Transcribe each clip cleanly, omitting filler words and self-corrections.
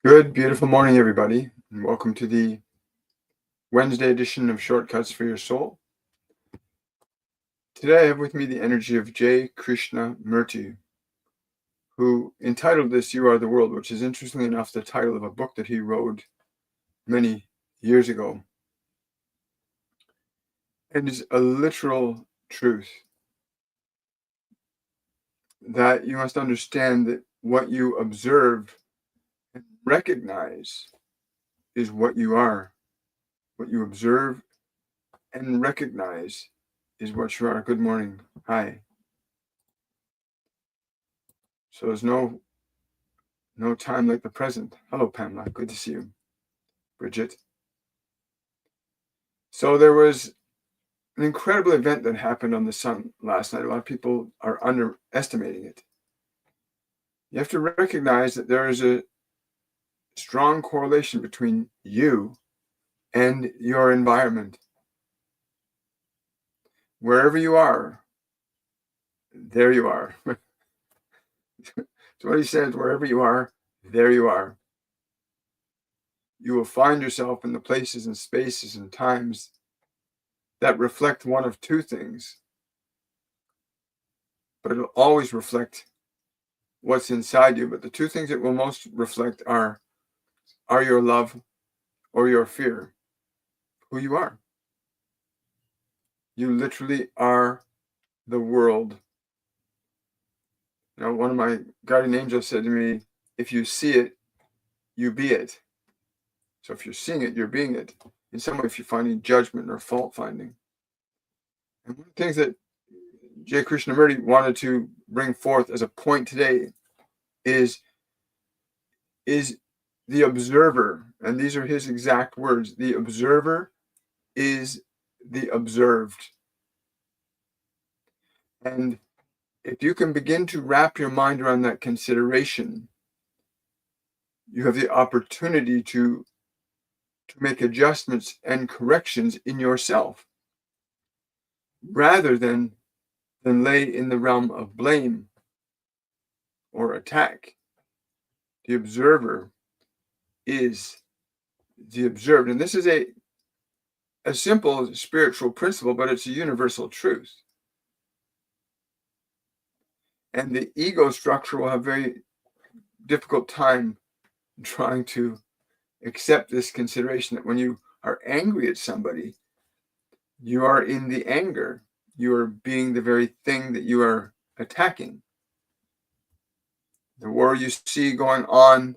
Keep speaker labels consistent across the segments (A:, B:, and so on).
A: Good, beautiful morning, everybody, and welcome to the Wednesday edition of Shortcuts for Your Soul. Today I have with me the energy of J. Krishnamurti, who entitled this You Are the World, which is interestingly enough the title of a book that he wrote many years ago. And is a literal truth that you must understand that what you observe and recognize is what you are. What you observe and recognize is what you are. Good morning. Hi. So there's no time like the present. Hello, Pamela. Good to see you. Bridget. So there was an incredible event that happened on the sun last night. A lot of people are underestimating it. You have to recognize that there is a strong correlation between you and your environment. Wherever you are, there you are. So what he says, wherever you are, there you are. You will find yourself in the places and spaces and times that reflect one of two things, but it'll always reflect what's inside you. But the two things it will most reflect are your love or your fear, who you are. You literally are the world. You know, one of my guardian angels said to me, if you see it, you be it. So if you're seeing it, you're being it. In some way, if you're finding judgment or fault finding. And one of the things that J. Krishnamurti wanted to bring forth as a point today is the observer, and these are his exact words, the observer is the observed. And if you can begin to wrap your mind around that consideration, you have the opportunity to make adjustments and corrections in yourself, rather than lay in the realm of blame or attack. The observer is the observed. And this is a simple spiritual principle, but it's a universal truth. And the ego structure will have very difficult time trying to accept this consideration that when you are angry at somebody, you are in the anger. You are being the very thing that you are attacking. The war you see going on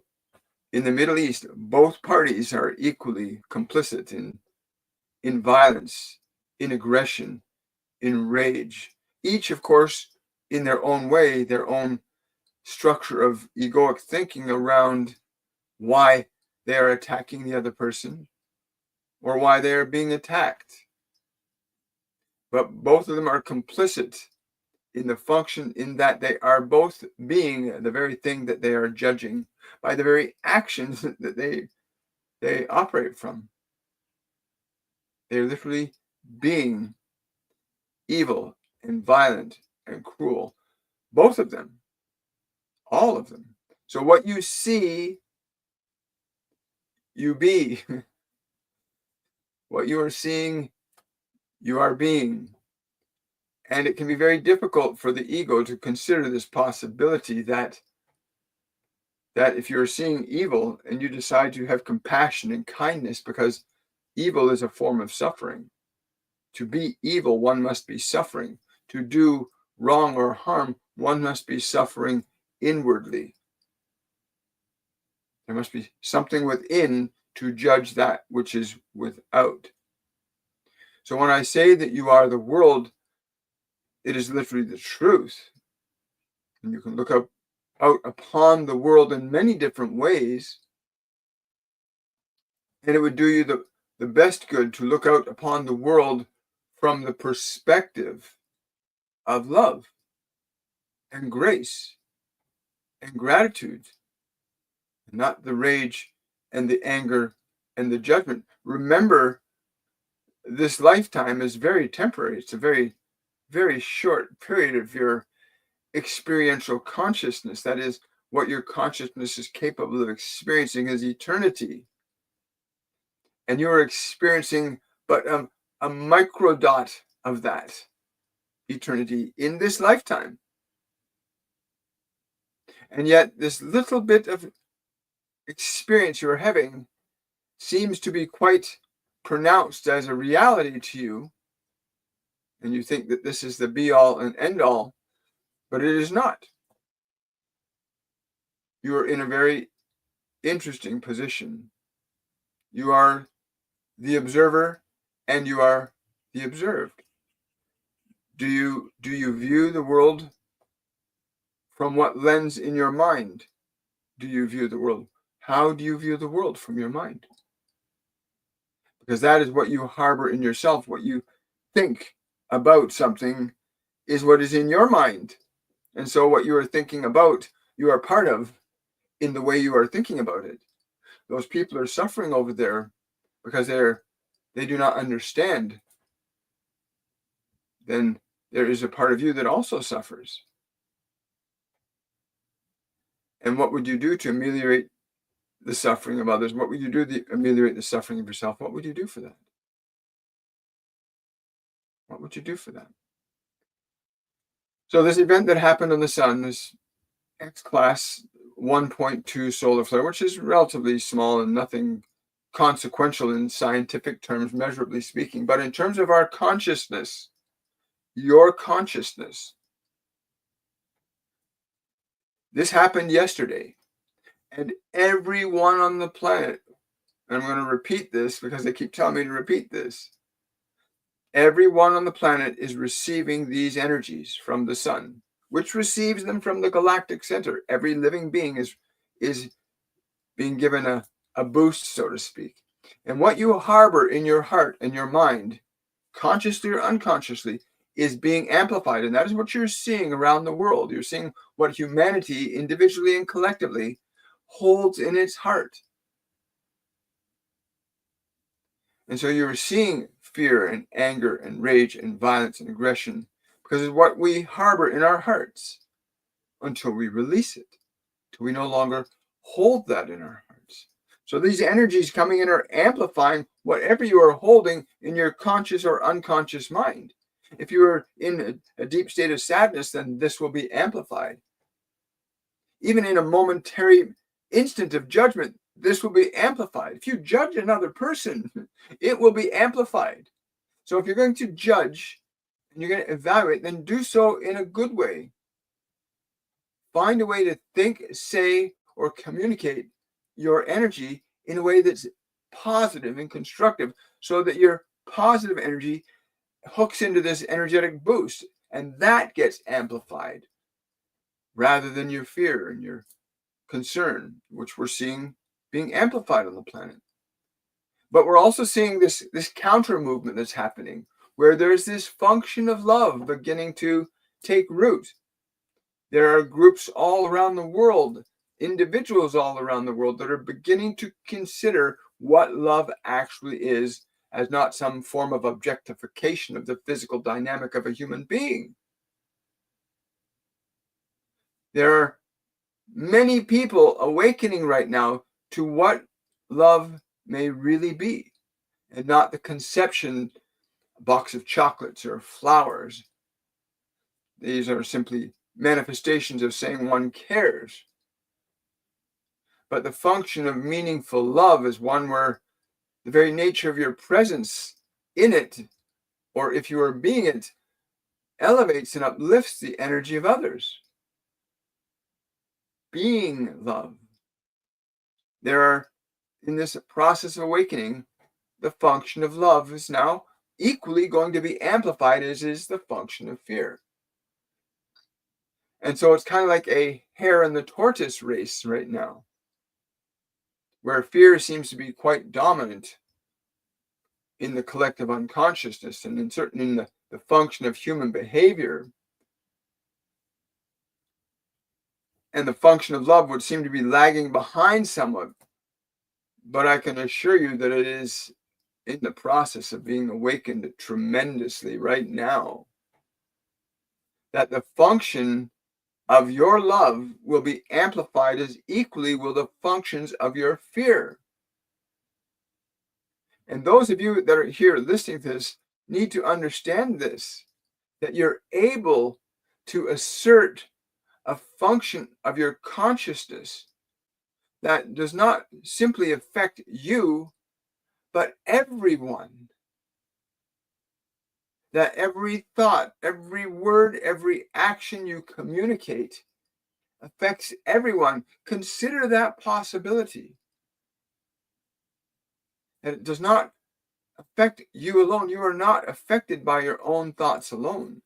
A: in the Middle East, both parties are equally complicit in violence, in aggression, in rage. Each, of course, in their own way, their own structure of egoic thinking around why they are attacking the other person or why they are being attacked. But both of them are complicit in the function in that they are both being the very thing that they are judging by the very actions that they operate from. They're literally being evil and violent and cruel. Both of them. All of them. So what you see, you be. What you are seeing, you are being. And it can be very difficult for the ego to consider this possibility that if you're seeing evil and you decide to have compassion and kindness, because evil is a form of suffering. To be evil, one must be suffering. To do wrong or harm, one must be suffering inwardly. There must be something within to judge that which is without. So when I say that you are the world, it is literally the truth. And you can look out upon the world in many different ways. And it would do you the best good to look out upon the world from the perspective of love and grace and gratitude, not the rage and the anger and the judgment. Remember, this lifetime is very temporary. It's a very, very short period of your experiential consciousness. That is, what your consciousness is capable of experiencing is eternity. And you are experiencing but a microdot of that eternity in this lifetime. And yet this little bit of experience you're having seems to be quite pronounced as a reality to you. And you think that this is the be-all and end-all, but it is not. You are in a very interesting position. You are the observer and you are the observed. Do you view the world from what lens in your mind do you view the world? How do you view the world from your mind? Because that is what you harbor in yourself. What you think about something is what is in your mind. And so what you are thinking about, you are part of in the way you are thinking about it. Those people are suffering over there because they do not understand. Then there is a part of you that also suffers. And what would you do to ameliorate the suffering of others? What would you do to ameliorate the suffering of yourself? What would you do for that? What would you do for that? So this event that happened on the sun, this X-class 1.2 solar flare, which is relatively small and nothing consequential in scientific terms, measurably speaking, but in terms of our consciousness, your consciousness, this happened yesterday, and everyone on the planet, and I'm going to repeat this because they keep telling me to repeat this, everyone on the planet is receiving these energies from the sun, which receives them from the galactic center. Every living being is being given a boost, so to speak. And what you harbor in your heart and your mind, consciously or unconsciously, is being amplified. And that is what you're seeing around the world. You're seeing what humanity, individually and collectively, holds in its heart. And so you're seeing fear and anger and rage and violence and aggression because it's what we harbor in our hearts until we release it, till we no longer hold that in our hearts. So these energies coming in are amplifying whatever you are holding in your conscious or unconscious mind. If you are in a deep state of sadness, then this will be amplified. Even in a momentary instant of judgment, this will be amplified. If you judge another person, it will be amplified. So if you're going to judge and you're going to evaluate, then do so in a good way. Find a way to think, say, or communicate your energy in a way that's positive and constructive so that your positive energy hooks into this energetic boost and that gets amplified rather than your fear and your concern, which we're seeing being amplified on the planet. But we're also seeing this counter movement that's happening where there's this function of love beginning to take root. There are groups all around the world, individuals all around the world that are beginning to consider what love actually is as not some form of objectification of the physical dynamic of a human being. There are many people awakening right now to what love may really be, and not the conception box of chocolates or flowers. These are simply manifestations of saying one cares. But the function of meaningful love is one where the very nature of your presence in it, or if you are being it, elevates and uplifts the energy of others. Being love. There are, in this process of awakening, the function of love is now equally going to be amplified as is the function of fear. And so it's kind of like a hare and the tortoise race right now, where fear seems to be quite dominant in the collective unconsciousness and in the function of human behavior. And the function of love would seem to be lagging behind somewhat. But I can assure you that it is in the process of being awakened tremendously right now. That the function of your love will be amplified as equally will the functions of your fear. And those of you that are here listening to this need to understand this, that you're able to assert a function of your consciousness that does not simply affect you, but everyone. That every thought, every word, every action you communicate affects everyone. Consider that possibility. And it does not affect you alone. You are not affected by your own thoughts alone.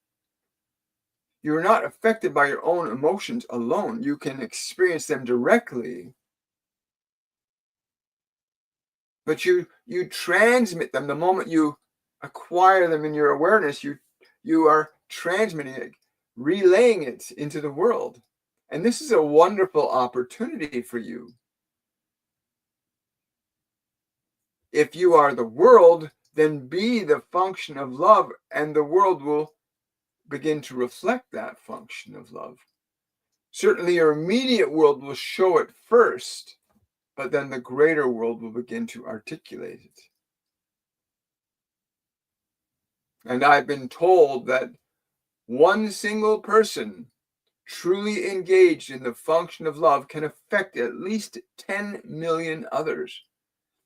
A: You are not affected by your own emotions alone. You can experience them directly, but you transmit them the moment you acquire them in your awareness. You are transmitting it, relaying it into the world. And this is a wonderful opportunity for you. If you are the world, then be the function of love, and the world will begin to reflect that function of love. Certainly your immediate world will show it first, but then the greater world will begin to articulate it. And I've been told that one single person truly engaged in the function of love can affect at least 10 million others.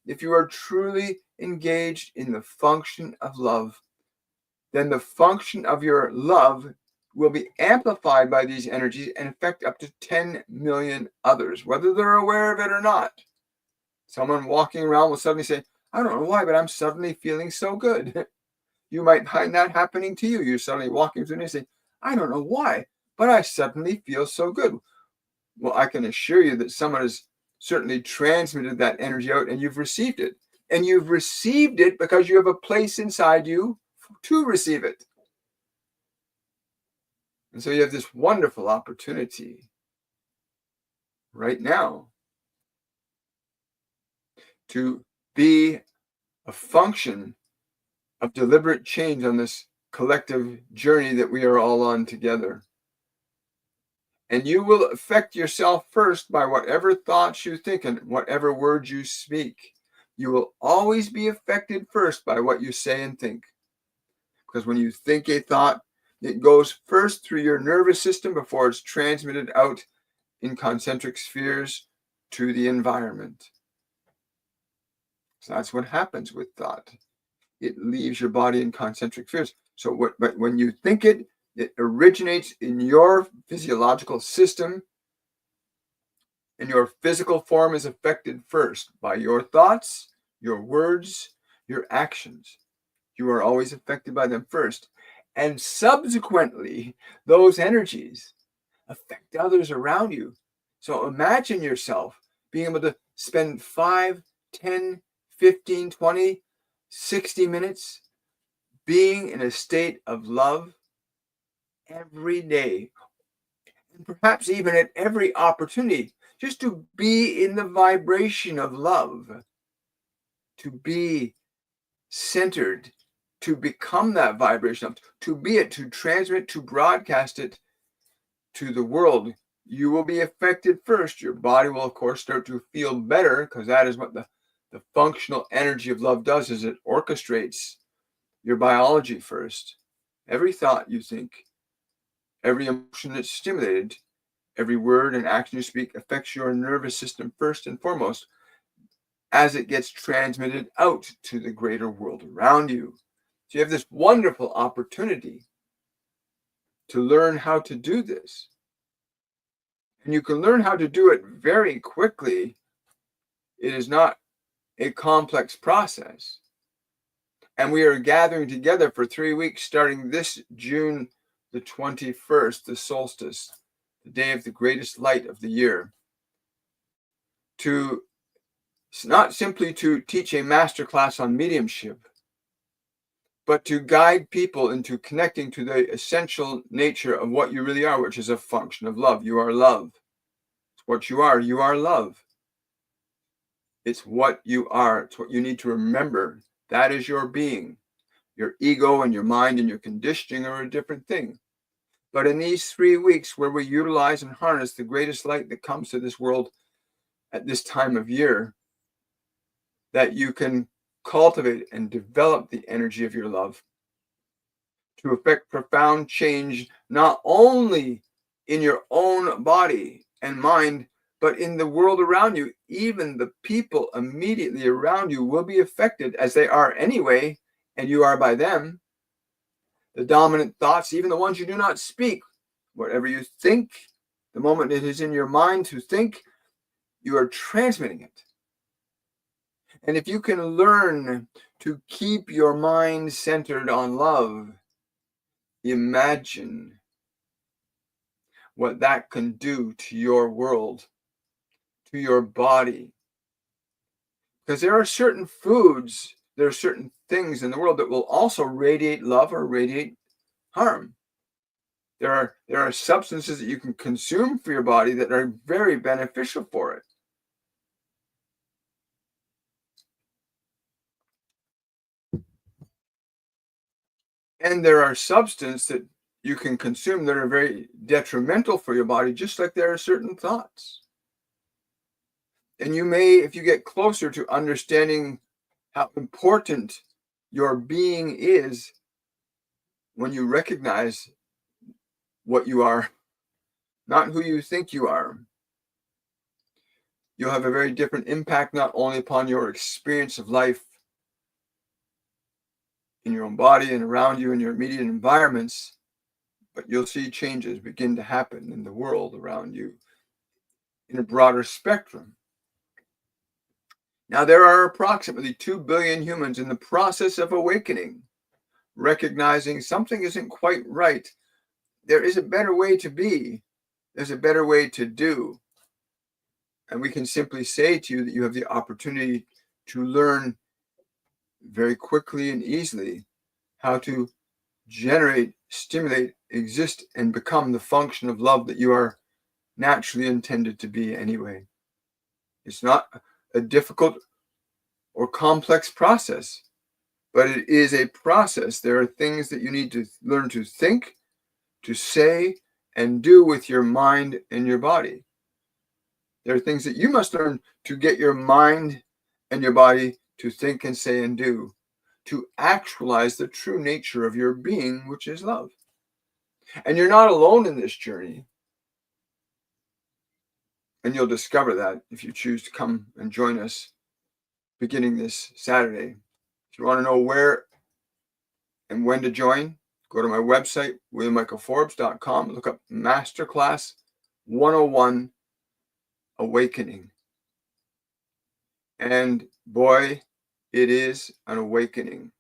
A: If you are truly engaged in the function of love, then the function of your love will be amplified by these energies and affect up to 10 million others, whether they're aware of it or not. Someone walking around will suddenly say, I don't know why, but I'm suddenly feeling so good. You might find that happening to you. You're suddenly walking through and you say, I don't know why, but I suddenly feel so good. Well, I can assure you that someone has certainly transmitted that energy out and you've received it. And you've received it because you have a place inside you to receive it. And so you have this wonderful opportunity right now to be a function of deliberate change on this collective journey that we are all on together. And you will affect yourself first by whatever thoughts you think and whatever words you speak. You will always be affected first by what you say and think. Because when you think a thought, it goes first through your nervous system before it's transmitted out in concentric spheres to the environment. So that's what happens with thought. It leaves your body in concentric spheres. But when you think it, it originates in your physiological system, and your physical form is affected first by your thoughts, your words, your actions. You are always affected by them first. And subsequently, those energies affect others around you. So imagine yourself being able to spend 5, 10, 15, 20, 60 minutes being in a state of love every day, and perhaps even at every opportunity, just to be in the vibration of love, to be centered, to become that vibration of, to be it, to transmit, to broadcast it to the world. You will be affected first. Your body will, of course, start to feel better, because that is what the functional energy of love does, is it orchestrates your biology first. Every thought you think, every emotion that's stimulated, every word and action you speak affects your nervous system first and foremost as it gets transmitted out to the greater world around you. So you have this wonderful opportunity to learn how to do this. And you can learn how to do it very quickly. It is not a complex process. And we are gathering together for 3 weeks, starting this June the 21st, the solstice, the day of the greatest light of the year, to not simply to teach a masterclass on mediumship, but to guide people into connecting to the essential nature of what you really are, which is a function of love. You are love. It's what you are. You are love. It's what you are. It's what you need to remember. That is your being. Your ego and your mind and your conditioning are a different thing. But in these 3 weeks where we utilize and harness the greatest light that comes to this world at this time of year, that you can cultivate and develop the energy of your love to effect profound change, not only in your own body and mind, but in the world around you. Even the people immediately around you will be affected, as they are anyway, and you are by them. The dominant thoughts, even the ones you do not speak, whatever you think, the moment it is in your mind to think, you are transmitting it. And if you can learn to keep your mind centered on love, imagine what that can do to your world, to your body. Because there are certain foods, there are certain things in the world that will also radiate love or radiate harm. There are substances that you can consume for your body that are very beneficial for it. And there are substances that you can consume that are very detrimental for your body, just like there are certain thoughts. And you may, if you get closer to understanding how important your being is, when you recognize what you are, not who you think you are, you'll have a very different impact, not only upon your experience of life in your own body and around you in your immediate environments, but you'll see changes begin to happen in the world around you in a broader spectrum. Now, there are approximately 2 billion humans in the process of awakening, recognizing something isn't quite right. There is a better way to be. There's a better way to do. And we can simply say to you that you have the opportunity to learn very quickly and easily how to generate, stimulate, exist, and become the function of love that you are naturally intended to be anyway. It's not a difficult or complex process, but it is a process. There are things that you need to learn to think, to say, and do with your mind and your body. There are things that you must learn to get your mind and your body to think and say and do, to actualize the true nature of your being, which is love. And you're not alone in this journey. And you'll discover that if you choose to come and join us beginning this Saturday. If you want to know where and when to join, go to my website, williammichaelforbes.com, look up Masterclass 101 Awakening. And boy, it is an awakening,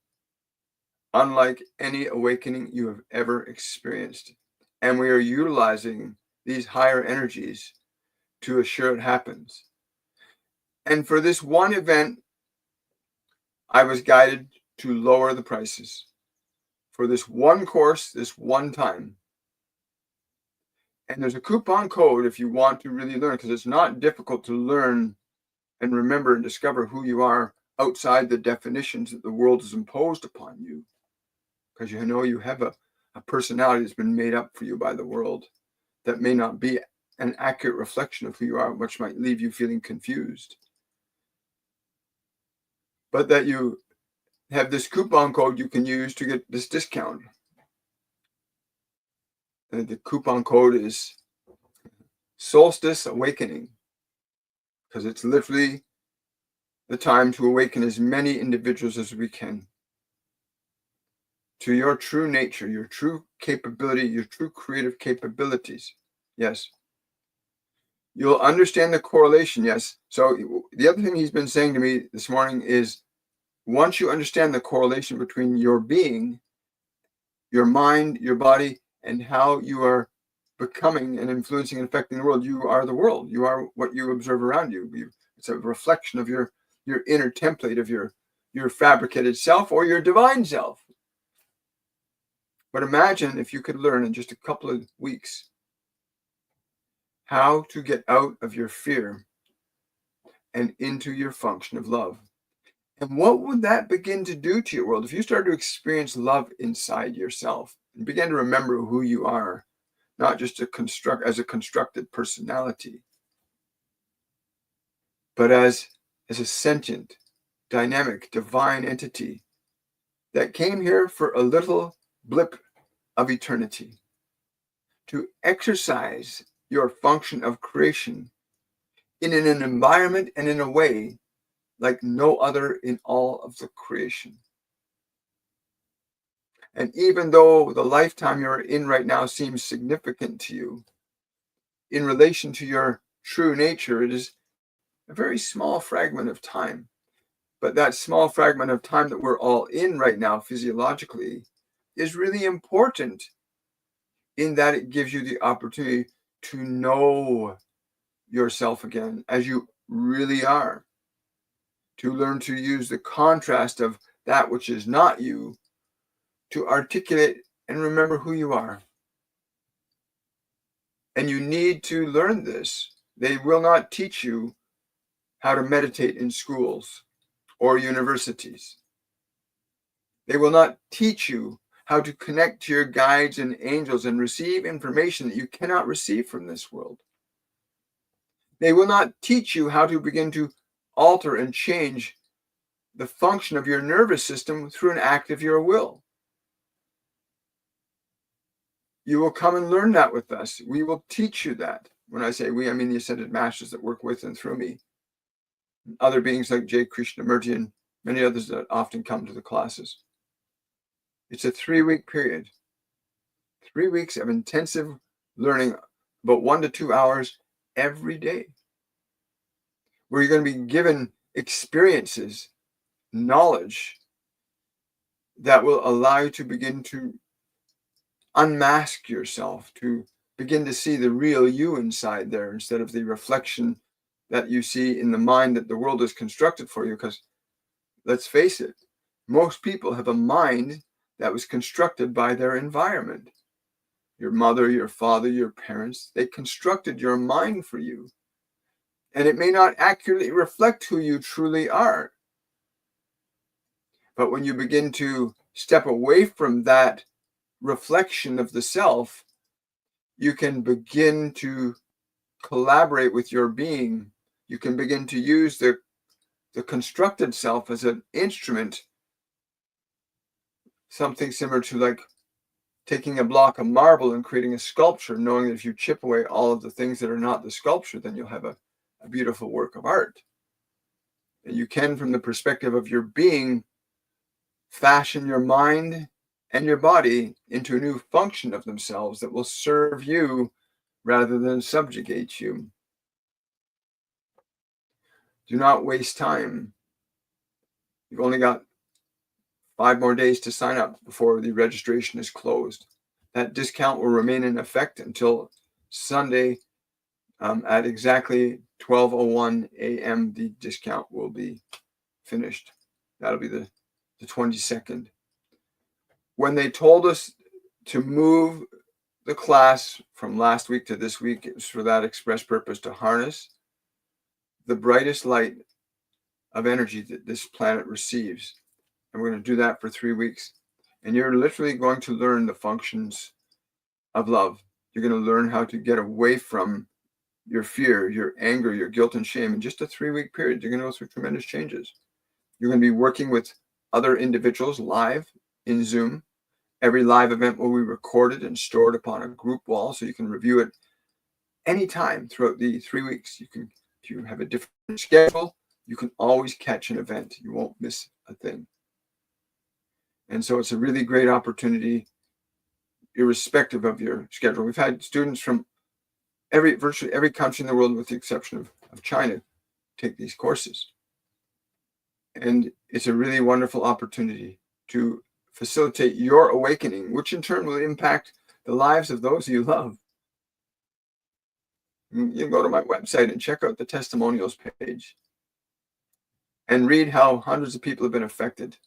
A: unlike any awakening you have ever experienced. And we are utilizing these higher energies to assure it happens. And for this one event, I was guided to lower the prices for this one course, this one time. And there's a coupon code if you want to really learn, because it's not difficult to learn and remember and discover who you are outside the definitions that the world has imposed upon you. Because you know you have a personality that's been made up for you by the world that may not be an accurate reflection of who you are, which might leave you feeling confused. But that you have this coupon code you can use to get this discount. And the coupon code is Solstice Awakening, because it's literally the time to awaken as many individuals as we can to your true nature, your true capability, your true creative capabilities. Yes. You'll understand the correlation. Yes. So the other thing he's been saying to me this morning is, once you understand the correlation between your being, your mind, your body, and how you are becoming and influencing and affecting the world, you are the world. You are what you observe around you. It's a reflection of your inner template of your fabricated self or your divine self. But imagine if you could learn in just a couple of weeks how to get out of your fear and into your function of love. And what would that begin to do to your world if you start to experience love inside yourself and begin to remember who you are? not just as a constructed personality, but as a sentient, dynamic, divine entity that came here for a little blip of eternity to exercise your function of creation in an environment and in a way like no other in all of the creation. And even though the lifetime you're in right now seems significant to you, in relation to your true nature, it is a very small fragment of time. But that small fragment of time that we're all in right now physiologically is really important in that it gives you the opportunity to know yourself again as you really are, to learn to use the contrast of that which is not you to articulate and remember who you are. And you need to learn this. They will not teach you how to meditate in schools or universities. They will not teach you how to connect to your guides and angels and receive information that you cannot receive from this world. They will not teach you how to begin to alter and change the function of your nervous system through an act of your will. You will come and learn that with us. We will teach you that. When I say we, I mean the ascended masters that work with and through me. Other beings like J. Krishnamurti and many others that often come to the classes. It's a 3-week period. 3 weeks of intensive learning, about 1 to 2 hours every day, where you're going to be given experiences, knowledge that will allow you to begin to unmask yourself, to begin to see the real you inside there instead of the reflection that you see in the mind that the world has constructed for you. Because let's face it, most people have a mind that was constructed by their environment. Your mother, your father, your parents, they constructed your mind for you. And it may not accurately reflect who you truly are. But when you begin to step away from that reflection of the self, you can begin to collaborate with your being. You can begin to use the constructed self as an instrument, something similar to like taking a block of marble and creating a sculpture, knowing that if you chip away all of the things that are not the sculpture, then you'll have a beautiful work of art. And you can, from the perspective of your being, fashion your mind and your body into a new function of themselves that will serve you rather than subjugate you. Do not waste time. You've only got 5 more days to sign up before the registration is closed. That discount will remain in effect until Sunday at exactly 12:01 a.m. The discount will be finished. That'll be the 22nd. When they told us to move the class from last week to this week, it was for that express purpose, to harness the brightest light of energy that this planet receives. And we're going to do that for 3 weeks. And you're literally going to learn the functions of love. You're going to learn how to get away from your fear, your anger, your guilt and shame. In just a 3-week period, you're going to go through tremendous changes. You're going to be working with other individuals live in Zoom. Every live event will be recorded and stored upon a group wall, so you can review it anytime throughout the 3 weeks. You can, if you have a different schedule, you can always catch an event. You won't miss a thing. And so it's a really great opportunity, irrespective of your schedule. We've had students from virtually every country in the world, with the exception of China, take these courses. And it's a really wonderful opportunity to facilitate your awakening, which in turn will impact the lives of those you love. You can go to my website and check out the testimonials page and read how hundreds of people have been affected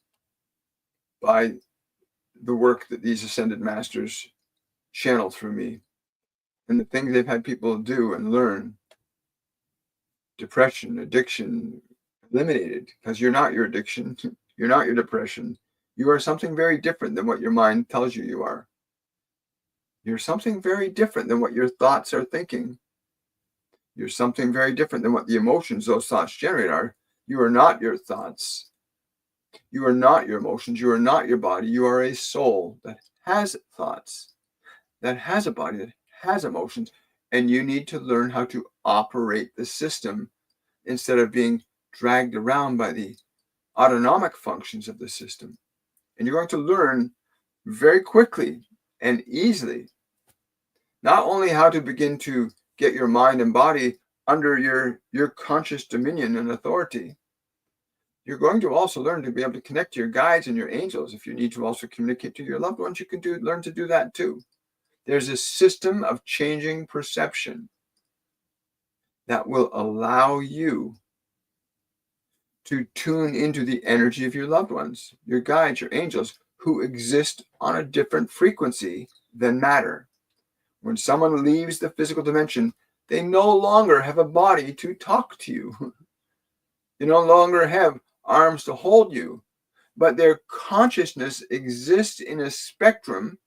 A: by the work that these ascended masters channel through me and the things they've had people do and learn. Depression, addiction, eliminated, because you're not your addiction, you're not your depression. You are something very different than what your mind tells you you are. You're something very different than what your thoughts are thinking. You're something very different than what the emotions those thoughts generate are. You are not your thoughts. You are not your emotions. You are not your body. You are a soul that has thoughts, that has a body, that has emotions. And you need to learn how to operate the system instead of being dragged around by the autonomic functions of the system. And you're going to learn very quickly and easily not only how to begin to get your mind and body under your conscious dominion and authority, you're going to also learn to be able to connect to your guides and your angels. If you need to also communicate to your loved ones, you can learn to do that too. There's a system of changing perception that will allow you to tune into the energy of your loved ones, your guides, your angels, who exist on a different frequency than matter. When someone leaves the physical dimension, they no longer have a body to talk to you. They no longer have arms to hold you, but their consciousness exists in a spectrum,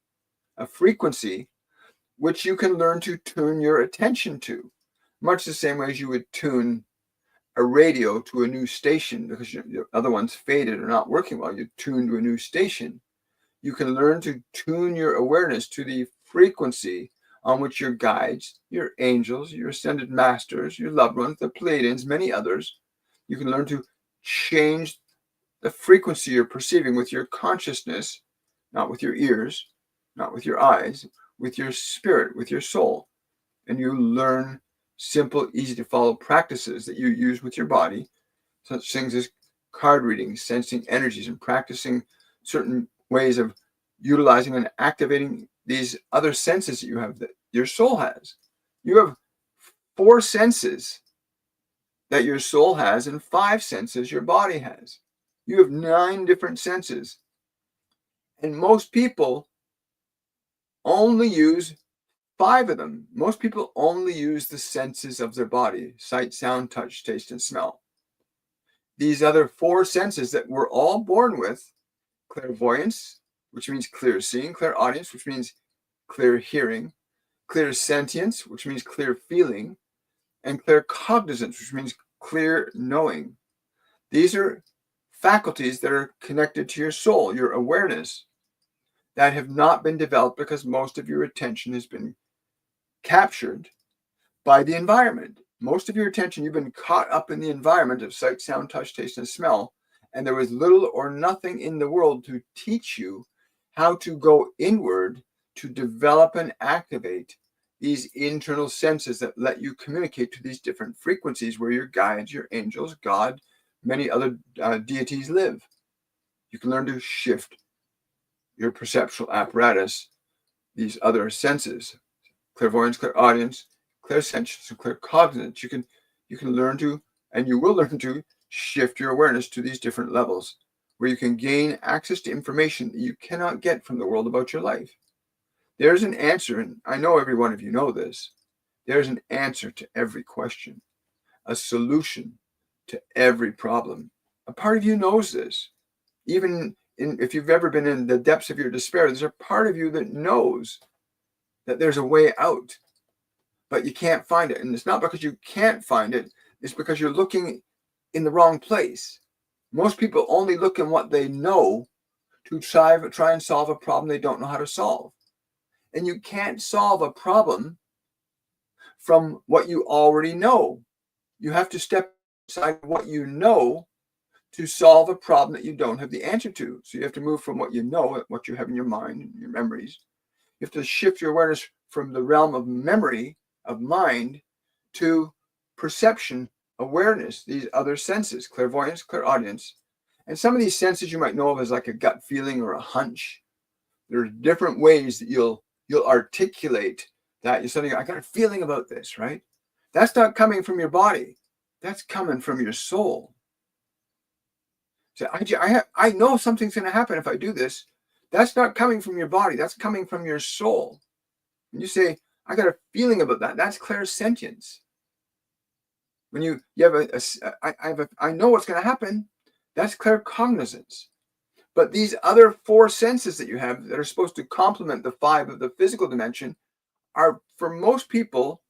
A: a frequency, which you can learn to tune your attention to, much the same way as you would tune a radio to a new station because your other ones faded or not working well. You tune to a new station. You can learn to tune your awareness to the frequency on which your guides, your angels, your ascended masters, your loved ones, the Pleiadians, many others, you can learn to change the frequency you're perceiving with your consciousness, not with your ears, not with your eyes, with your spirit, with your soul. And you learn simple, easy to follow practices that you use with your body, such things as card reading, sensing energies, and practicing certain ways of utilizing and activating these other senses that you have, that your soul has. You have 4 senses that your soul has and 5 senses your body has. You have 9 different senses. And most people only use 5 of them. Most people only use the senses of their body: sight, sound, touch, taste, and smell. These other 4 senses that we're all born with: clairvoyance, which means clear seeing; clairaudience, which means clear hearing; clairsentience, which means clear feeling; and claircognizance, which means clear knowing. These are faculties that are connected to your soul, your awareness, that have not been developed because most of your attention has been captured by the environment. Most of your attention, you've been caught up in the environment of sight, sound, touch, taste, and smell, and there was little or nothing in the world to teach you how to go inward to develop and activate these internal senses that let you communicate to these different frequencies where your guides, your angels, God, many other deities live. You can learn to shift your perceptual apparatus, these other senses: clairvoyance, clairaudience, clairsentience, and claircognizance. You can learn to, and you will learn to, shift your awareness to these different levels where you can gain access to information that you cannot get from the world about your life. There's an answer, and I know every one of you know this. There's an answer to every question, a solution to every problem. A part of you knows this. Even if you've ever been in the depths of your despair, there's a part of you that knows that there's a way out, but you can't find it. And it's not because you can't find it, it's because you're looking in the wrong place. Most people only look in what they know to try and solve a problem they don't know how to solve. And you can't solve a problem from what you already know. You have to step aside what you know to solve a problem that you don't have the answer to. So you have to move from what you know, what you have in your mind and your memories. You have to shift your awareness from the realm of memory, of mind, to perception, awareness, these other senses: clairvoyance, clairaudience. And some of these senses you might know of as like a gut feeling or a hunch. There are different ways that you'll articulate that. You're saying, I got a feeling about this, right? That's not coming from your body. That's coming from your soul. So I know something's going to happen if I do this. That's not coming from your body. That's coming from your soul. When you say, I got a feeling about that, that's clairsentience. When you have I know what's going to happen, that's claircognizance. But these other 4 senses that you have that are supposed to complement the 5 of the physical dimension are, for most people,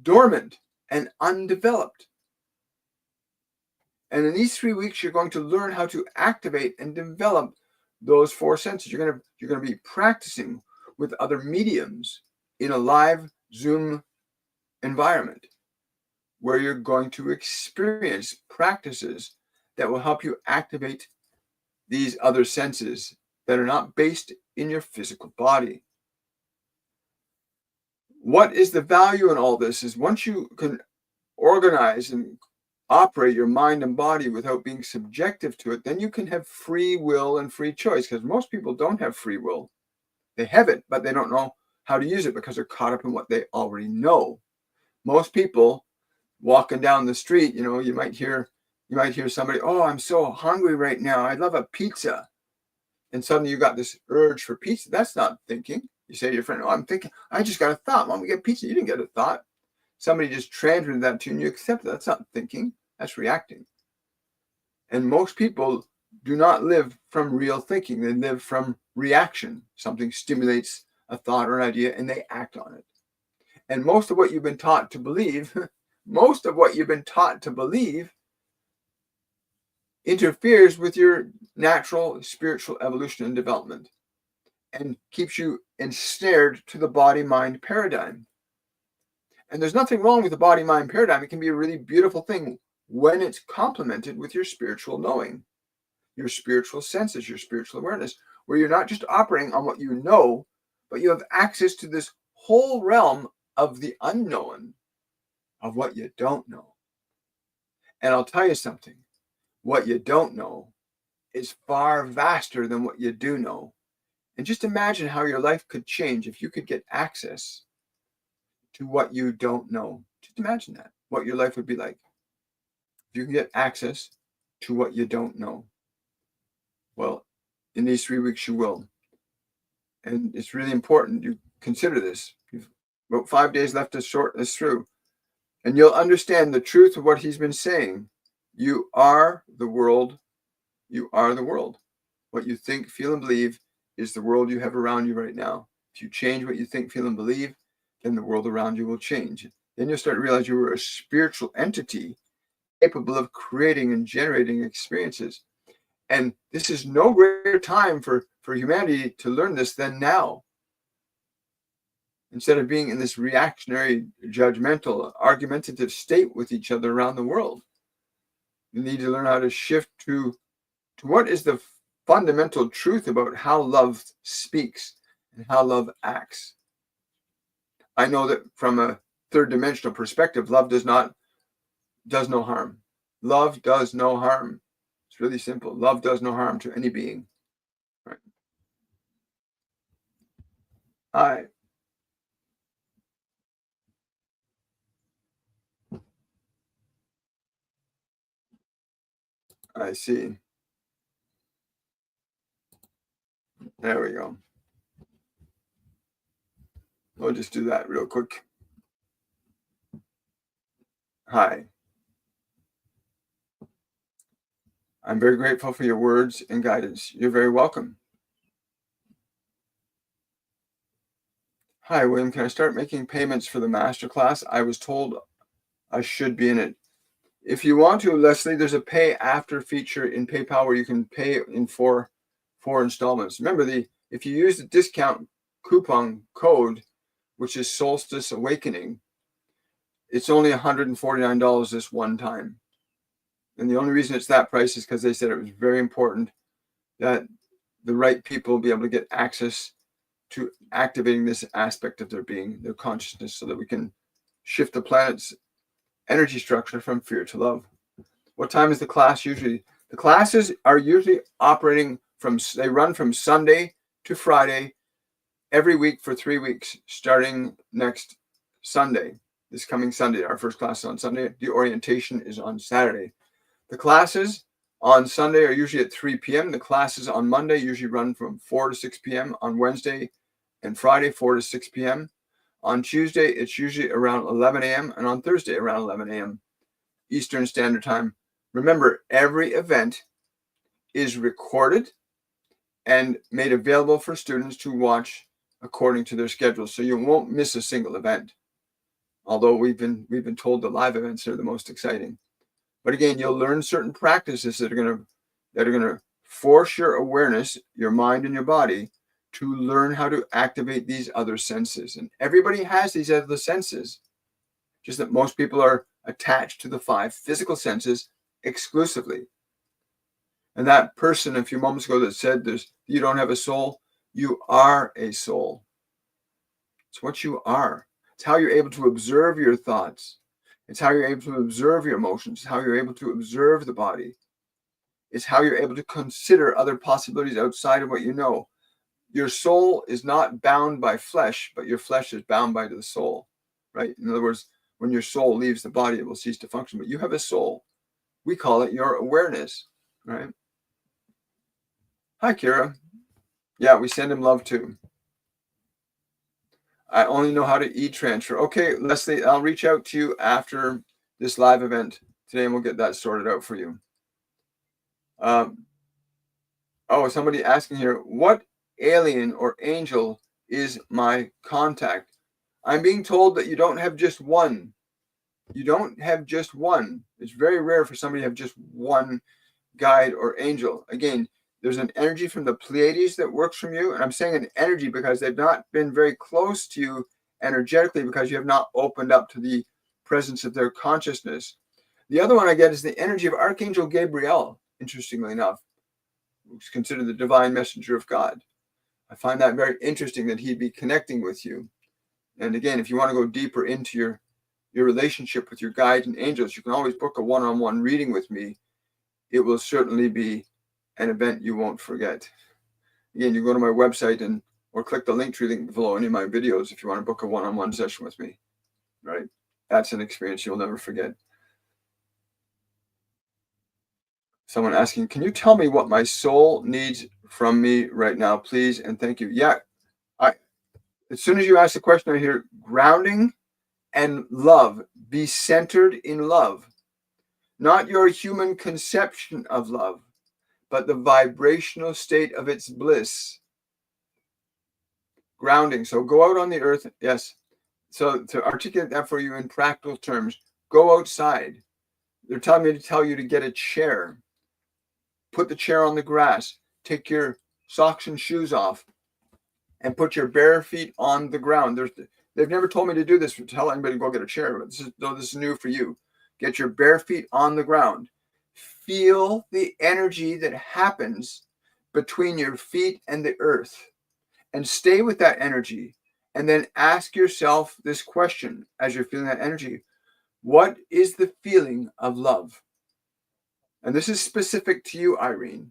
A: dormant and undeveloped. And in these 3 weeks, you're going to learn how to activate and develop those 4 senses. You're going to be practicing with other mediums in a live Zoom environment where you're going to experience practices that will help you activate these other senses that are not based in your physical body. What is the value in all this is once you can organize and operate your mind and body without being subjective to it, then you can have free will and free choice, because most people don't have free will. They have it, but they don't know how to use it because they're caught up in what they already know. Most people walking down the street, you might hear somebody, "Oh, I'm so hungry right now. I'd love a pizza." And suddenly you got this urge for pizza. That's not thinking. You say to your friend, "Oh, I'm thinking. I just got a thought. Why don't we get pizza?" You didn't get a thought. Somebody just transferred that to you and you accept it. That's not thinking. That's reacting. And most people do not live from real thinking. They live from reaction. Something stimulates a thought or an idea and they act on it. And most of what you've been taught to believe, interferes with your natural spiritual evolution and development and keeps you ensnared to the body-mind paradigm. And there's nothing wrong with the body-mind paradigm. It can be a really beautiful thing when it's complemented with your spiritual knowing, your spiritual senses, your spiritual awareness, where you're not just operating on what you know, but you have access to this whole realm of the unknown, of what you don't know. And I'll tell you something, what you don't know is far vaster than what you do know. And just imagine how your life could change if you could get access to what you don't know. Just imagine that, what your life would be like. If you can get access to what you don't know. Well, in these 3 weeks, you will. And it's really important you consider this. You've about 5 days left to sort this through. And you'll understand the truth of what he's been saying. You are the world. You are the world. What you think, feel, and believe is the world you have around you right now. If you change what you think, feel, and believe, then the world around you will change. Then you'll start to realize you are a spiritual entity capable of creating and generating experiences. And this is no greater time for humanity to learn this than now. Instead of being in this reactionary, judgmental, argumentative state with each other around the world, you need to learn how to shift to what is the fundamental truth about how love speaks and how love acts. I know that from a third dimensional perspective, love does no harm. Love does no harm. It's really simple. Love does no harm to any being. Right. I see. There we go. We'll just do that real quick. Hi. I'm very grateful for your words and guidance. You're very welcome. Hi, William. Can I start making payments for the masterclass? I was told I should be in it. If you want to, Leslie, there's a pay after feature in PayPal where you can pay in four installments. Remember, if you use the discount coupon code, which is Solstice Awakening, it's only $149 this one time. And the only reason it's that price is because they said it was very important that the right people be able to get access to activating this aspect of their being, their consciousness, so that we can shift the planet's energy structure from fear to love. What time is the class usually? The classes are usually operating they run from Sunday to Friday every week for 3 weeks, starting next Sunday, this coming Sunday. Our first class is on Sunday. The orientation is on Saturday. The classes on Sunday are usually at 3 p.m. The classes on Monday usually run from 4 to 6 p.m. On Wednesday and Friday, 4 to 6 p.m. On Tuesday, it's usually around 11 a.m. and on Thursday, around 11 a.m. Eastern Standard Time. Remember, every event is recorded and made available for students to watch according to their schedule. So you won't miss a single event. Although we've been told the live events are the most exciting. But again, you'll learn certain practices that are gonna force your awareness, your mind and your body, to learn how to activate these other senses. And everybody has these other senses, just that most people are attached to the 5 physical senses exclusively. And that person a few moments ago that said you don't have a soul, you are a soul. It's what you are. It's how you're able to observe your thoughts. It's how you're able to observe your emotions. It's how you're able to observe the body. It's how you're able to consider other possibilities outside of what you know. Your soul is not bound by flesh, but your flesh is bound by the soul, right? In other words, when your soul leaves the body, it will cease to function. But you have a soul. We call it your awareness, right? Hi, Kira. Yeah, we send him love too. I only know how to e-transfer. Okay, Leslie, I'll reach out to you after this live event today, and we'll get that sorted out for you. Oh, somebody asking here, what alien or angel is my contact? I'm being told that you don't have just one. You don't have just one. It's very rare for somebody to have just one guide or angel. Again, there's an energy from the Pleiades that works from you. And I'm saying an energy because they've not been very close to you energetically, because you have not opened up to the presence of their consciousness. The other one I get is the energy of Archangel Gabriel, interestingly enough, who's considered the divine messenger of God. I find that very interesting that he'd be connecting with you. And again, if you want to go deeper into your relationship with your guides and angels, you can always book a one-on-one reading with me. It will certainly be an event you won't forget. Again, you go to my website or click the link tree link below any of my videos if you want to book a one-on-one session with me, right? That's an experience you'll never forget. Someone asking, can you tell me what my soul needs from me right now, please? And thank you. Yeah, as soon as you ask the question, I hear grounding and love. Be centered in love. Not your human conception of love, but the vibrational state of its bliss. Grounding. So go out on the earth. Yes. So to articulate that for you in practical terms, go outside. They're telling me to tell you to get a chair. Put the chair on the grass. Take your socks and shoes off and put your bare feet on the ground. They've never told me to do this, to tell anybody to go get a chair, but this is new for you. Get your bare feet on the ground. Feel the energy that happens between your feet and the earth, and stay with that energy. And then ask yourself this question as you're feeling that energy. What is the feeling of love? And this is specific to you, Irene.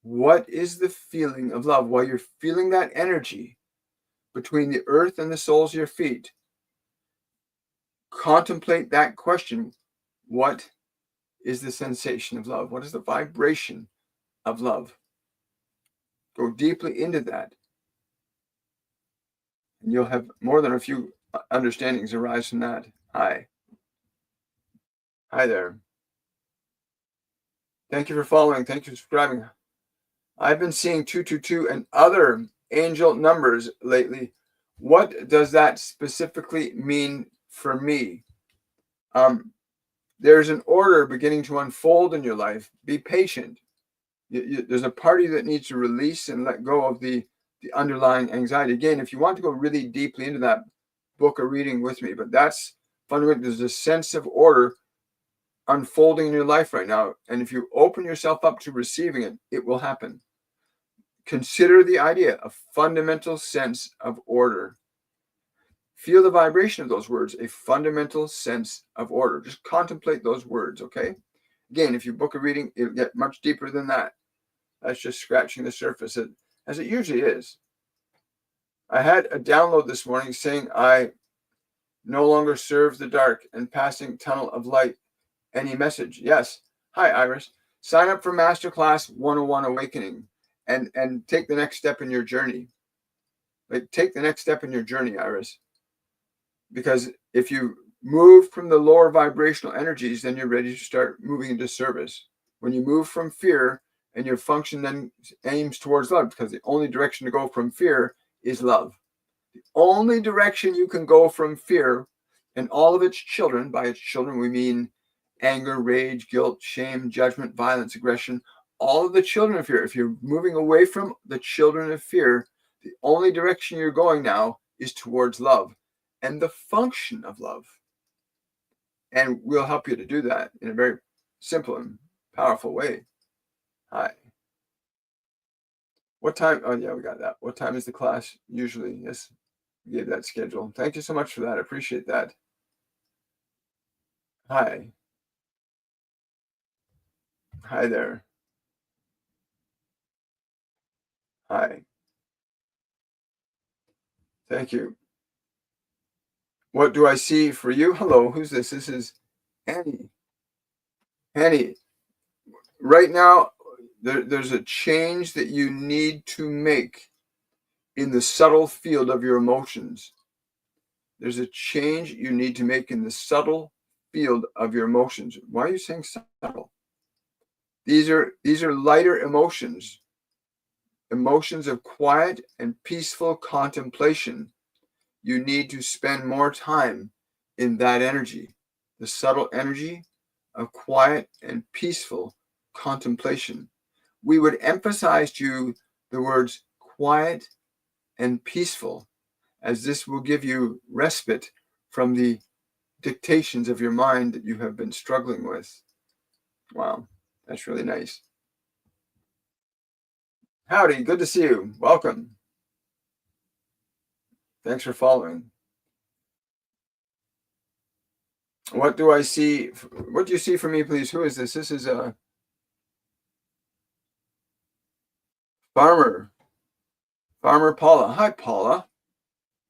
A: What is the feeling of love? While you're feeling that energy between the earth and the soles of your feet, contemplate that question. What is the sensation of love? What is the vibration of love? Go deeply into that, and you'll have more than a few understandings arise from that. Hi there. Thank you for following. Thank you for subscribing. I've been seeing 222 and other angel numbers lately. What does that specifically mean for me? There's an order beginning to unfold in your life. Be patient. There's a party that needs to release and let go of the underlying anxiety. Again, if you want to go really deeply into that, book a reading with me. But that's fundamental. There's a sense of order unfolding in your life right now. And if you open yourself up to receiving it, it will happen. Consider the idea of fundamental sense of order. Feel the vibration of those words, a fundamental sense of order. Just contemplate those words, okay? Again, if you book a reading, it'll get much deeper than that. That's just scratching the surface, as it usually is. I had a download this morning saying I no longer serve the dark and passing tunnel of light. Any message? Yes. Hi, Iris. Sign up for Masterclass 101 Awakening and take the next step in your journey. Take the next step in your journey, Iris. Because if you move from the lower vibrational energies, then you're ready to start moving into service. When you move from fear, And your function then aims towards love, because the only direction to go from fear is love. The only direction you can go from fear and all of its children, by its children we mean anger, rage, guilt, shame, judgment, violence, aggression, all of the children of fear. If you're moving away from the children of fear, the only direction you're going now is towards love and the function of love. And we'll help you to do that in a very simple and powerful way. Hi. What time? Oh, yeah, we got that. What time is the class usually? Yes, we gave that schedule. Thank you so much for that. I appreciate that. Hi. Hi there. Hi. Thank you. What do I see for you? Hello, who's this? This is Annie. Annie, right now, there's a change that you need to make in the subtle field of your emotions. There's a change you need to make in the subtle field of your emotions. Why are you saying subtle? These are lighter emotions, emotions of quiet and peaceful contemplation. You need to spend more time in that energy, the subtle energy of quiet and peaceful contemplation. We would emphasize to you the words quiet and peaceful, as this will give you respite from the dictations of your mind that you have been struggling with. Wow, that's really nice. Howdy, good to see you. Welcome. Thanks for following. What do I see? What do you see for me, please? Who is this? This is a farmer. Farmer Paula. Hi, Paula.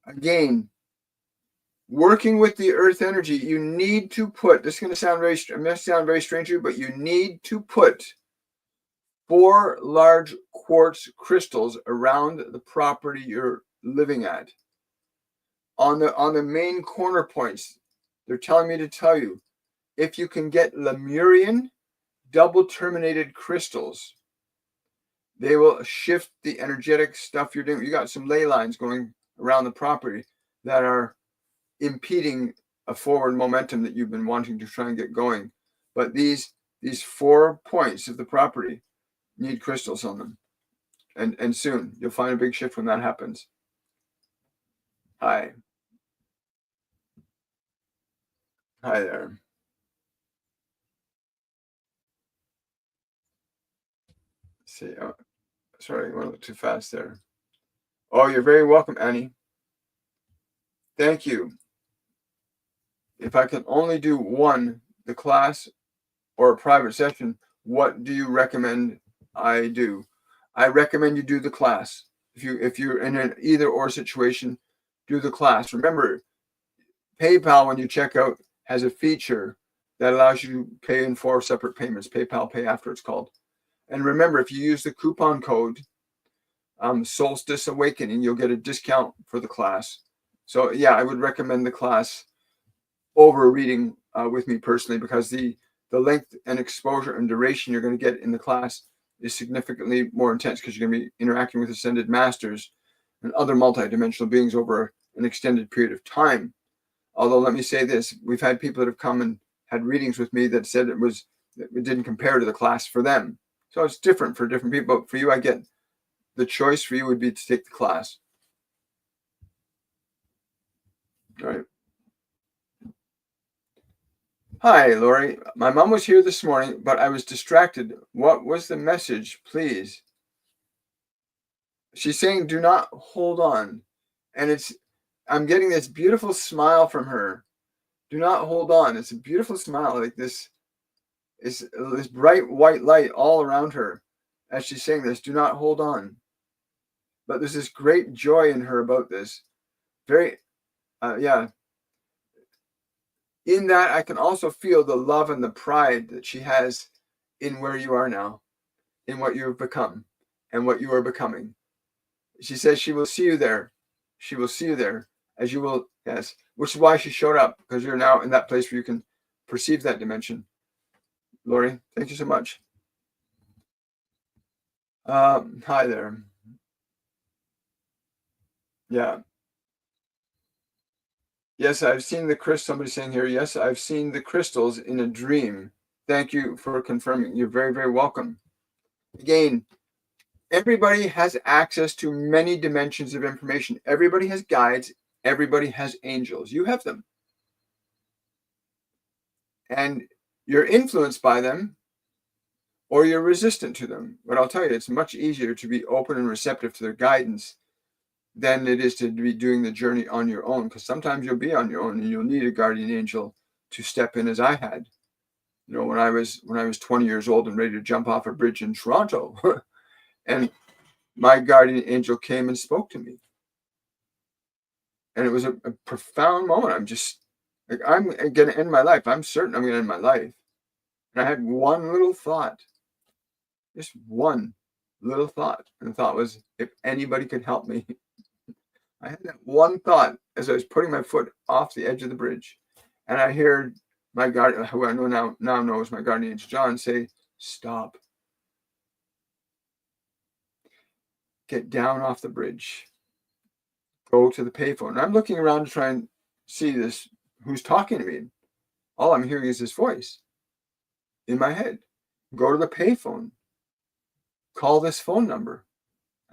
A: Again, working with the earth energy, you need to put, this is going to sound very strange to you, but you need to put 4 large quartz crystals around the property you're living at. On the main corner points, they're telling me to tell you, if you can get Lemurian double terminated crystals, they will shift the energetic stuff you're doing. You got some ley lines going around the property that are impeding a forward momentum that you've been wanting to try and get going. But these 4 points of the property need crystals on them. And soon you'll find a big shift when that happens. Hi. Hi there. Let's see. Oh, sorry, I went a little too fast there. Oh, you're very welcome, Annie. Thank you. If I can only do one, the class or a private session, what do you recommend I do? I recommend you do the class. If you're in an either or situation, do the class. Remember, PayPal, when you check out, has a feature that allows you to pay in 4 separate payments. PayPal Pay After, it's called. And remember, if you use the coupon code Solstice Awakening, you'll get a discount for the class. So yeah, I would recommend the class over a reading with me personally, because the length and exposure and duration you're going to get in the class is significantly more intense, because you're going to be interacting with ascended masters and other multidimensional beings over an extended period of time. Although let me say this, we've had people that have come and had readings with me that said it didn't compare to the class for them. So it's different for different people. But for you, I get the choice for you would be to take the class. All right. Hi, Lori. My mom was here this morning, but I was distracted. What was the message, please? She's saying, do not hold on. And I'm getting this beautiful smile from her. Do not hold on. It's a beautiful smile, like this bright white light all around her as she's saying this. Do not hold on. But there's this great joy in her about this. Very, yeah. In that, I can also feel the love and the pride that she has in where you are now, in what you have become and what you are becoming. She says she will see you there. She will see you there, as you will, yes, which is why she showed up, because you're now in that place where you can perceive that dimension. Lori, thank you so much. Hi there. Yeah. Yes, I've seen the crystal. Somebody's saying here, yes, I've seen the crystals in a dream. Thank you for confirming. You're very, very welcome. Again, everybody has access to many dimensions of information. Everybody has guides. Everybody has angels. You have them. And you're influenced by them or you're resistant to them. But I'll tell you, it's much easier to be open and receptive to their guidance than it is to be doing the journey on your own. Because sometimes you'll be on your own and you'll need a guardian angel to step in, as I had. You know, when I was 20 years old and ready to jump off a bridge in Toronto, and my guardian angel came and spoke to me, and it was a profound moment. I'm just like, I'm going to end my life. I'm certain I'm going to end my life. And I had one little thought, just one little thought, and the thought was, if anybody could help me. I had that one thought as I was putting my foot off the edge of the bridge, and I heard my guardian, who I know now knows my guardian angel John, say, "Stop. Get down off the bridge. Go to the payphone." And I'm looking around to try and see this, who's talking to me. All I'm hearing is this voice in my head. Go to the payphone. Call this phone number.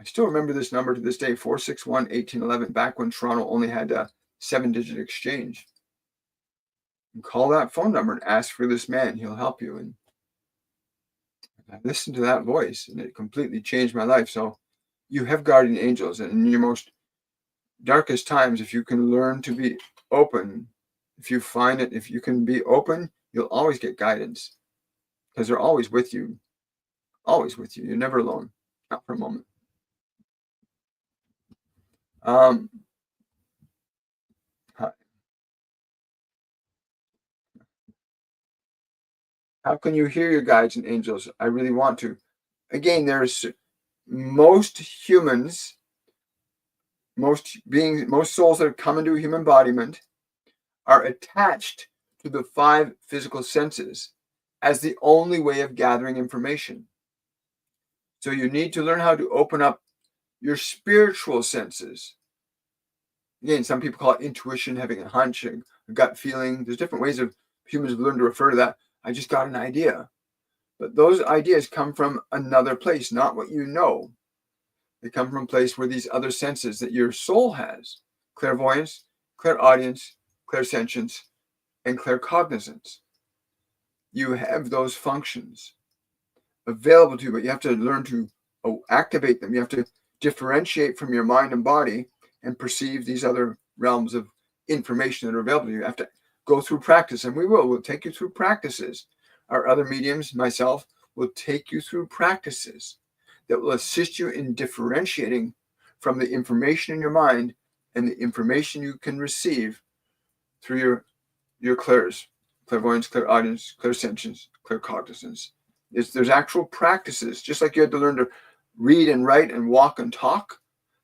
A: I still remember this number to this day, 461-1811, back when Toronto only had a 7-digit exchange. And call that phone number and ask for this man. He'll help you. And I listened to that voice, and it completely changed my life. So you have guardian angels, and in your most darkest times, if you can learn to be open, if you find it, if you can be open, you'll always get guidance, because they're always with you. Always with you. You're never alone. Not for a moment. Um, how can you hear your guides and angels? I really want to. Again, there's most humans, most beings, most souls that have come into human embodiment are attached to the 5 physical senses as the only way of gathering information. So you need to learn how to open up your spiritual senses. Again, some people call it intuition, having a hunch, a gut feeling. There's different ways of humans have learned to refer to that. I just got an idea. But those ideas come from another place, not what you know. They come from a place where these other senses that your soul has: clairvoyance, clairaudience, clairsentience, and claircognizance. You have those functions available to you, but you have to learn to activate them. You have to differentiate from your mind and body and perceive these other realms of information that are available to you. You have to go through practice, and we'll take you through practices. Our other mediums, myself, will take you through practices that will assist you in differentiating from the information in your mind and the information you can receive through your clairvoyance, clairaudience, clairsentience, claircognizance. There's actual practices, just like you had to learn to read and write and walk and talk.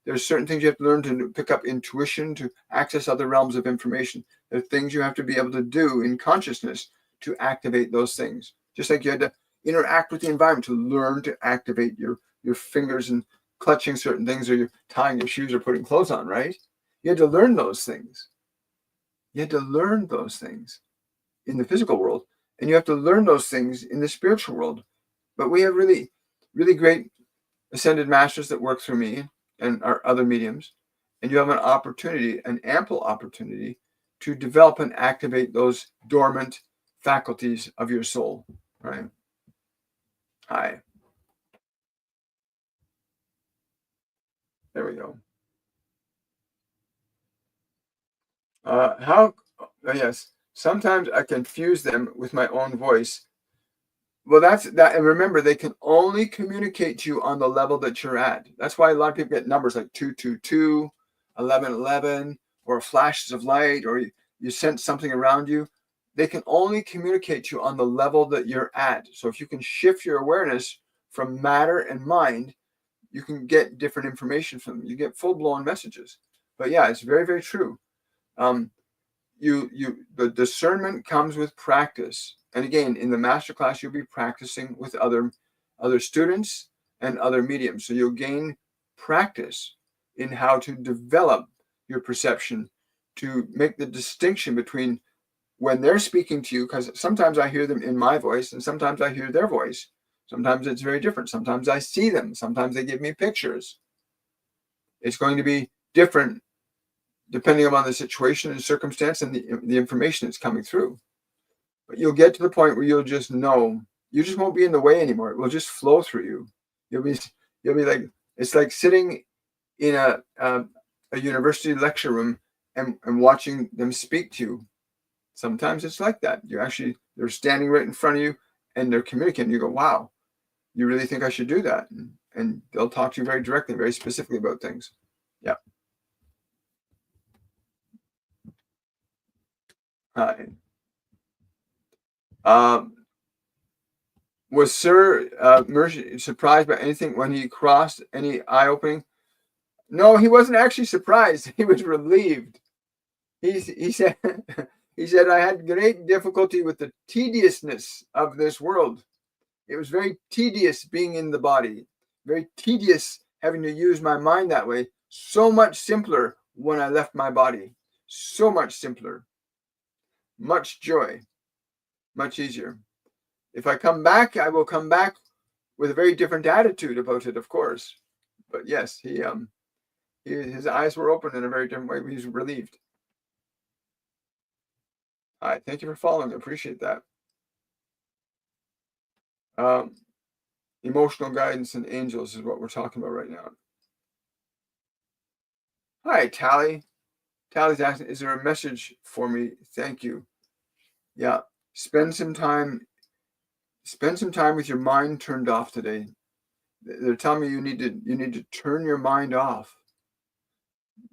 A: There's certain things you have to learn to pick up intuition, to access other realms of information. There are things you have to be able to do in consciousness to activate those things. Just like you had to interact with the environment to learn to activate your fingers and clutching certain things, or you're tying your shoes or putting clothes on, right? You had to learn those things. You had to learn those things in the physical world, and you have to learn those things in the spiritual world. But we have really, really great ascended masters that work through me and our other mediums, and you have an opportunity, an ample opportunity, to develop and activate those dormant faculties of your soul, right? Hi. There we go. Yes, sometimes I confuse them with my own voice. Well, that's that. And remember, they can only communicate to you on the level that you're at. That's why a lot of people get numbers like 222, 1111, or flashes of light, or you sense something around you. They can only communicate to you on the level that you're at. So if you can shift your awareness from matter and mind, you can get different information from them. You get full-blown messages. But yeah, it's very, very true. Um, the discernment comes with practice. And again, in the masterclass, you'll be practicing with other students and other mediums. So you'll gain practice in how to develop your perception, to make the distinction between when they're speaking to you, because sometimes I hear them in my voice and sometimes I hear their voice. Sometimes it's very different. Sometimes I see them. Sometimes they give me pictures. It's going to be different depending upon the situation and circumstance and the information that's coming through. But you'll get to the point where you'll just know. You just won't be in the way anymore. It will just flow through you. You'll be like, it's like sitting in a university lecture room and watching them speak to you. Sometimes it's like that. They're standing right in front of you and they're communicating. You go, wow, you really think I should do that? And they'll talk to you very directly, very specifically about things. Yeah. Hi. Was Sir Mercy surprised by anything when he crossed any eye opening? No, he wasn't actually surprised. He was relieved. He said, he said, I had great difficulty with the tediousness of this world. It was very tedious being in the body, very tedious having to use my mind that way. So much simpler when I left my body. So much simpler. Much joy. Much easier. If I come back, I will come back with a very different attitude about it, of course. But yes, his eyes were open in a very different way. He's relieved. All right, thank you for following. I appreciate that. Emotional guidance and angels is what we're talking about right now. Hi, Tally. Tally's asking, is there a message for me? Thank you. Yeah, spend some time with your mind turned off today. They're telling me you need to turn your mind off.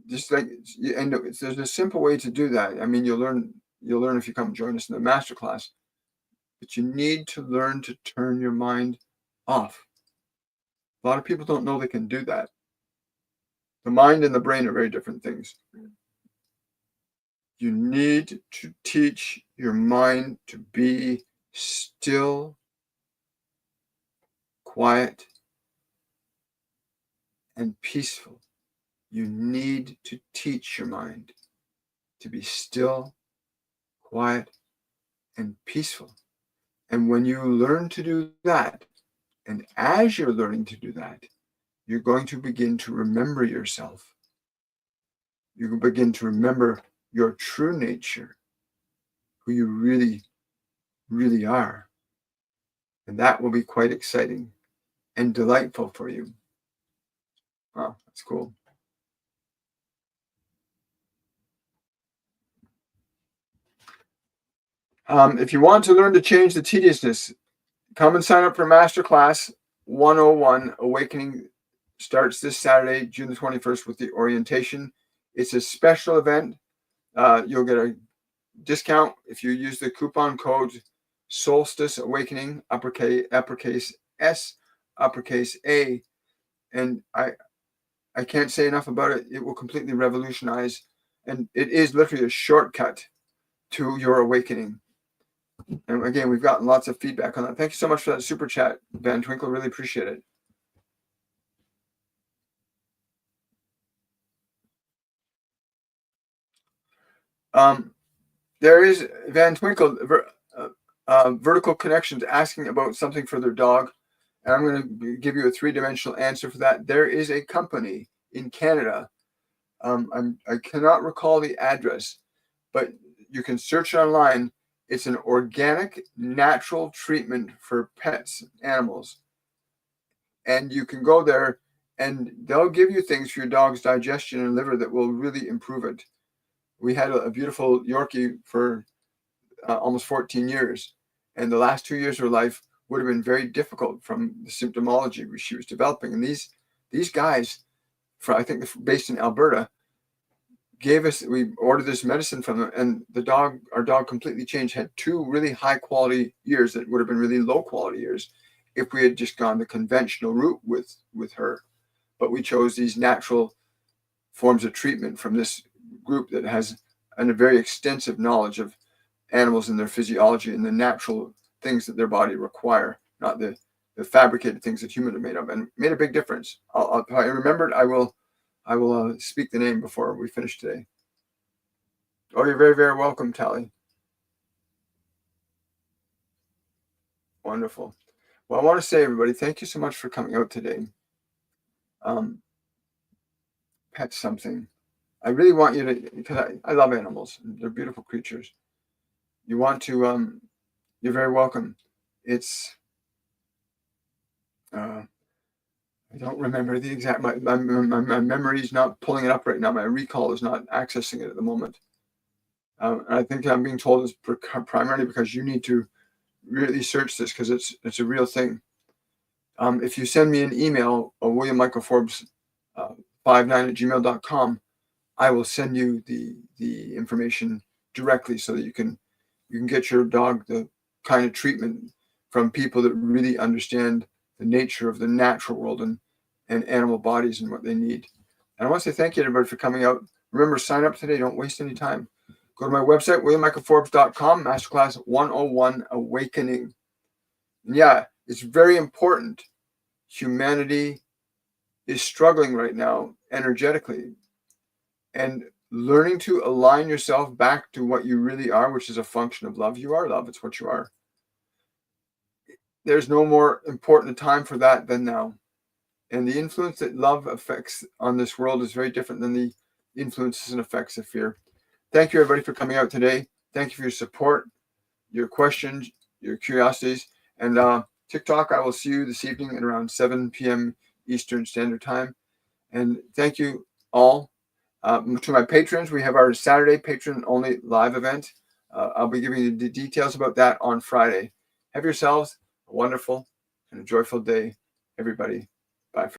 A: Just like, and there's a simple way to do that. I mean, you'll learn if you come join us in the masterclass. But you need to learn to turn your mind off. A lot of people don't know they can do that. The mind and the brain are very different things. You need to teach your mind to be still, quiet, and peaceful. You need to teach your mind to be still, quiet, and peaceful. And when you learn to do that, and as you're learning to do that, you're going to begin to remember yourself. You can begin to remember your true nature, who you really, really are. And that will be quite exciting and delightful for you. Wow, that's cool. If you want to learn to change the tediousness, come and sign up for Masterclass 101 Awakening. Starts this Saturday, June the 21st, with the orientation. It's a special event. You'll get a discount if you use the coupon code Solstice Awakening, uppercase S, uppercase A. And I can't say enough about it. It will completely revolutionize. And it is literally a shortcut to your awakening. And again, we've gotten lots of feedback on that. Thank you so much for that super chat, Van Twinkle. Really appreciate it. There is Van Twinkle, Vertical Connections, asking about something for their dog. And I'm going to give you a three-dimensional answer for that. There is a company in Canada. I cannot recall the address, but you can search it online. It's an organic, natural treatment for pets, animals. And you can go there and they'll give you things for your dog's digestion and liver that will really improve it. We had a beautiful Yorkie for almost 14 years. And the last 2 years of her life would have been very difficult from the symptomology she was developing. And these guys, I think based in Alberta, we ordered this medicine from them, and our dog completely changed, had 2 really high quality years that would have been really low quality years if we had just gone the conventional route with her. But we chose these natural forms of treatment from this group that has a very extensive knowledge of animals and their physiology and the natural things that their body require, not the the fabricated things that humans are made of, and made a big difference. If I remember it, I will speak the name before we finish today. Oh, you're very, very welcome, Tally. Wonderful. Well, I want to say, everybody, thank you so much for coming out today. Pet something. I really want you to, because I love animals. They're beautiful creatures. You want to, you're very welcome. It's, I don't remember the exact, my memory is not pulling it up right now. My recall is not accessing it at the moment. I think I'm being told it's primarily because you need to really search this, because it's a real thing. If you send me an email, William Michael Forbes 59@gmail.com, I will send you the information directly so that you can get your dog the kind of treatment from people that really understand the nature of the natural world and animal bodies and what they need. And I want to say thank you to everybody for coming out. Remember, sign up today. Don't waste any time. Go to my website, williammichaelforbes.com, Masterclass 101 Awakening. And yeah, it's very important. Humanity is struggling right now energetically. And learning to align yourself back to what you really are, which is a function of love. You are love. It's what you are. There's no more important time for that than now. And the influence that love affects on this world is very different than the influences and effects of fear. Thank you, everybody, for coming out today. Thank you for your support, your questions, your curiosities. And TikTok, I will see you this evening at around 7 p.m. Eastern Standard Time. And thank you all. To my patrons, we have our Saturday patron-only live event. I'll be giving you the details about that on Friday. Have yourselves a wonderful and a joyful day, everybody.